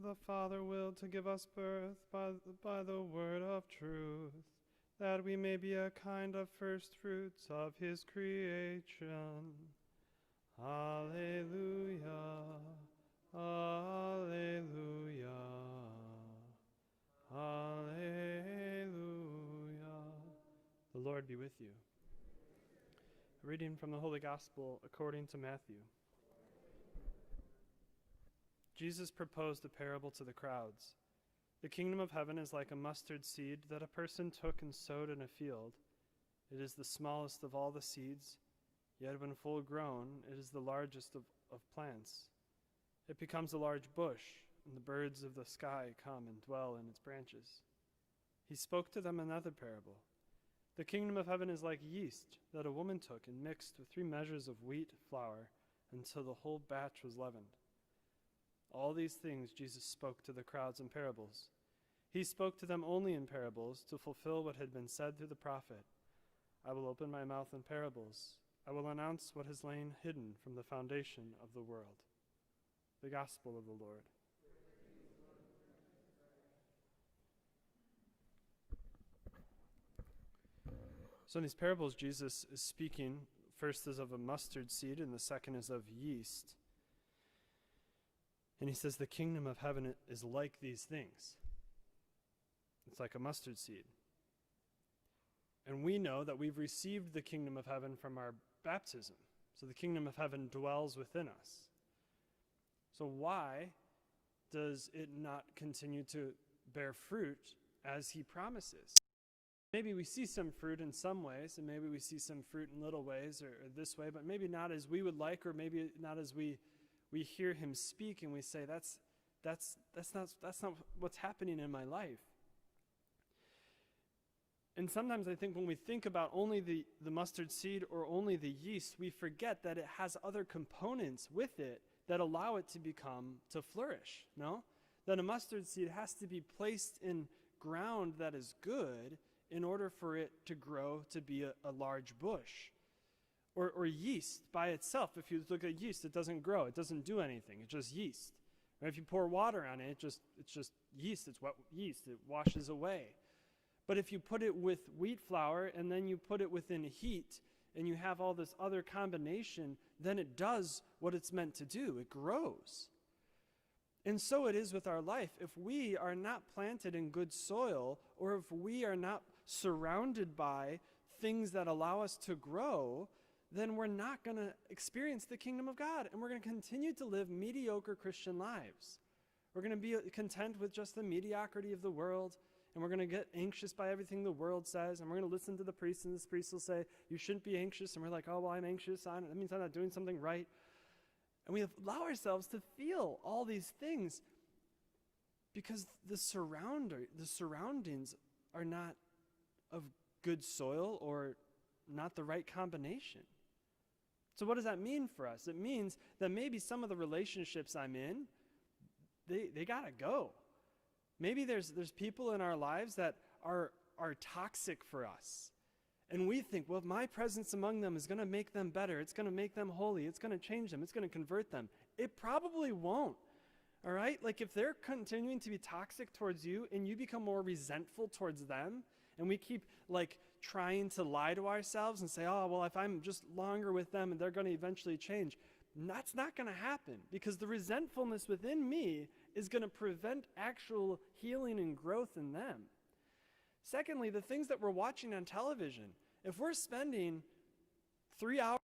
the Father willed to give us birth by the word of truth, that we may be a kind of first fruits of his creation. Alleluia, alleluia, alleluia. The Lord be with you. A reading from the Holy Gospel according to Matthew. Jesus proposed a parable to the crowds. The kingdom of heaven is like a mustard seed that a person took and sowed in a field. It is the smallest of all the seeds, yet when full grown, it is the largest of plants. It becomes a large bush, and the birds of the sky come and dwell in its branches. He spoke to them another parable. The kingdom of heaven is like yeast that a woman took and mixed with 3 measures of wheat flour until the whole batch was leavened. All these things Jesus spoke to the crowds in parables. He spoke to them only in parables to fulfill what had been said through the prophet. I will open my mouth in parables. I will announce what has lain hidden from the foundation of the world. The Gospel of the Lord. So in these parables, Jesus is speaking. First is of a mustard seed, and the second is of yeast. And he says the kingdom of heaven is like these things. It's like a mustard seed. And we know that we've received the kingdom of heaven from our baptism. So the kingdom of heaven dwells within us. So why does it not continue to bear fruit as he promises? Maybe we see some fruit in some ways, and maybe we see some fruit in little ways or this way, but maybe not as we would like, or maybe not as we hear him speak and we say, that's not what's happening in my life. And sometimes I think when we think about only the mustard seed or only the yeast, we forget that it has other components with it that allow it to flourish, no? That a mustard seed has to be placed in ground that is good in order for it to grow to be a large bush. Or yeast by itself, if you look at yeast, it doesn't grow, it doesn't do anything, it's just yeast. Or if you pour water on it, it's just yeast, it's wet yeast, it washes away. But if you put it with wheat flour and then you put it within heat and you have all this other combination, then it does what it's meant to do, it grows. And so it is with our life. If we are not planted in good soil, or if we are not surrounded by things that allow us to grow, then we're not going to experience the kingdom of God, and we're going to continue to live mediocre Christian lives. We're going to be content with just the mediocrity of the world, and we're going to get anxious by everything the world says, and we're going to listen to the priest, and this priest will say, you shouldn't be anxious, and we're like, oh, well, I'm anxious, that means I'm not doing something right. And we allow ourselves to feel all these things because the surroundings are not of good soil or not the right combination. So what does that mean for us? It means that maybe some of the relationships I'm in, they gotta go. Maybe there's people in our lives that are toxic for us. And we think, well, my presence among them is going to make them better. It's going to make them holy. It's going to change them. It's going to convert them. It probably won't. All right? Like if they're continuing to be toxic towards you and you become more resentful towards them, and we keep like trying to lie to ourselves and say, oh, well, if I'm just longer with them and they're going to eventually change, that's not going to happen, because the resentfulness within me is going to prevent actual healing and growth in them. Secondly, the things that we're watching on television. If we're spending 3 hours